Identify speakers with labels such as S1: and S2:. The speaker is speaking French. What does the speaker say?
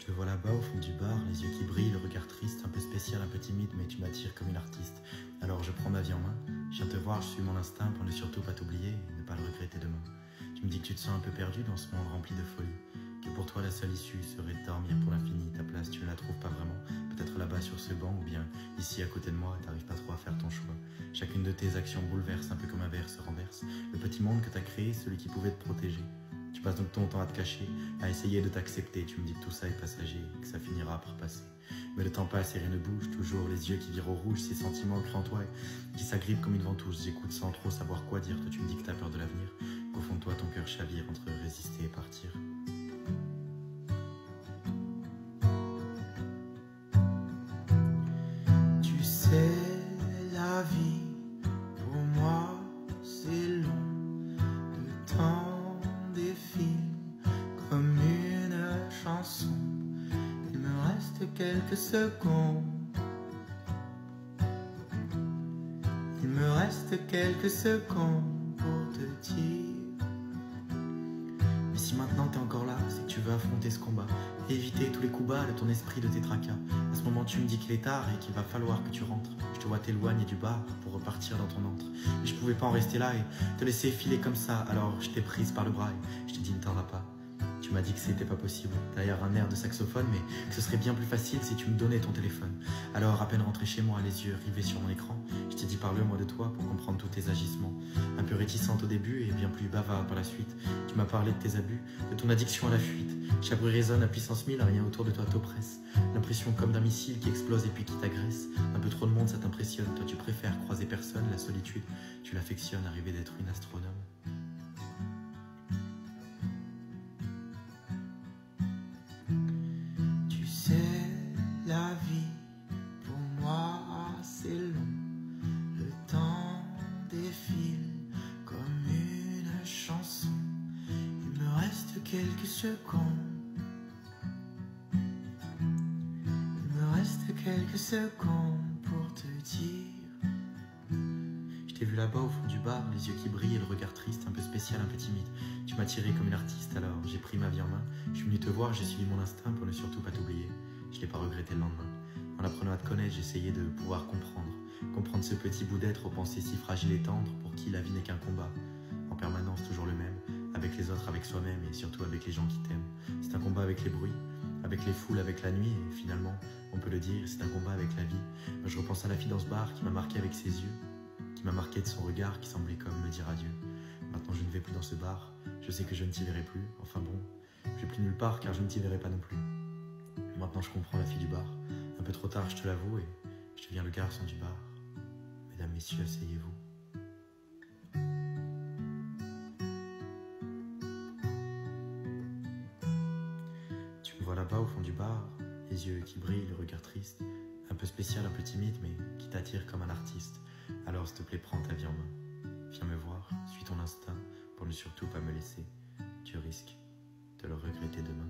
S1: Je te vois là-bas au fond du bar, les yeux qui brillent, le regard triste, un peu spécial, un peu timide, mais tu m'attires comme une artiste. Alors je prends ma vie en main, je viens te voir, je suis mon instinct pour ne surtout pas t'oublier et ne pas le regretter demain. Tu me dis que tu te sens un peu perdu dans ce monde rempli de folie, que pour toi la seule issue serait de dormir pour l'infini. Ta place tu ne la trouves pas vraiment, peut-être là-bas sur ce banc ou bien ici à côté de moi, t'arrives pas trop à faire ton choix. Chacune de tes actions bouleverse, un peu comme un verre se renverse, le petit monde que t'as créé, celui qui pouvait te protéger. Tu passes donc ton temps à te cacher, à essayer de t'accepter. Tu me dis que tout ça est passager, que ça finira par passer. Mais le temps passe et rien ne bouge, toujours les yeux qui virent au rouge, ces sentiments créent en toi et qui s'agrippent comme une ventouse. J'écoute sans trop savoir quoi dire. Toi tu me dis que t'as peur de l'avenir, qu'au fond de toi ton cœur chavire entre résister et partir.
S2: Tu sais, la vie, pour moi, c'est long. Le temps défile comme une chanson. Il me reste quelques secondes. Il me reste quelques secondes pour te dire.
S1: Mais si maintenant t'es encore là, c'est que tu veux affronter ce combat et éviter tous les coups bas de ton esprit, de tes tracas. À ce moment tu me dis qu'il est tard et qu'il va falloir que tu rentres. Je te vois t'éloigner du bar pour repartir dans ton antre. Mais je pouvais pas en rester là et te laisser filer comme ça. Alors je t'ai prise par le bras et je t'ai dit ne t'en va pas. Tu m'as dit que c'était pas possible, derrière un air de saxophone, mais que ce serait bien plus facile si tu me donnais ton téléphone. Alors, à peine rentré chez moi, les yeux rivés sur mon écran, je t'ai dit parle-moi de toi pour comprendre tous tes agissements. Un peu réticente au début et bien plus bavard par la suite. Tu m'as parlé de tes abus, de ton addiction à la fuite. Chaque bruit résonne à puissance 1000, rien autour de toi t'oppresse. L'impression comme d'un missile qui explose et puis qui t'agresse. Un peu trop de monde, ça t'impressionne. Toi, tu préfères croiser personne, la solitude. Tu l'affectionnes, arriver d'être une astronome.
S2: Tu sais, la vie, pour moi, c'est long. Le temps défile comme une chanson. Il me reste quelques secondes. Il me reste quelques secondes pour te dire.
S1: Je t'ai vu là-bas au fond du bar, les yeux qui brillent et le regard triste, un peu spécial, un peu timide. Tu m'as tiré comme une artiste, alors j'ai pris ma vie en main. Je suis venu te voir, j'ai suivi mon instinct pour ne surtout pas t'oublier. Je l'ai pas regretté le lendemain. En apprenant à te connaître, j'essayais de pouvoir comprendre ce petit bout d'être aux pensées si fragiles et tendres, pour qui la vie n'est qu'un combat. En permanence, toujours le même, avec les autres, avec soi-même et surtout avec les gens qui t'aiment. C'est un combat avec les bruits, avec les foules, avec la nuit et finalement, on peut le dire, c'est un combat avec la vie. Je repense à la fille dans ce bar qui m'a marqué avec ses yeux, qui m'a marqué de son regard qui semblait comme me dire adieu. Maintenant je ne vais plus dans ce bar, je sais que je ne t'y verrai plus, enfin bon, je vais plus nulle part car je ne t'y verrai pas non plus. Maintenant je comprends la fille du bar, un peu trop tard je te l'avoue et je deviens le garçon du bar. Mesdames, messieurs, asseyez-vous. Tu me vois là-bas au fond du bar, les yeux qui brillent, le regard triste, un peu spécial, un peu timide mais qui t'attire comme un artiste. Alors s'il te plaît, prends ta vie en main. Viens me voir, suis ton instinct pour ne surtout pas me laisser. Tu risques de le regretter demain.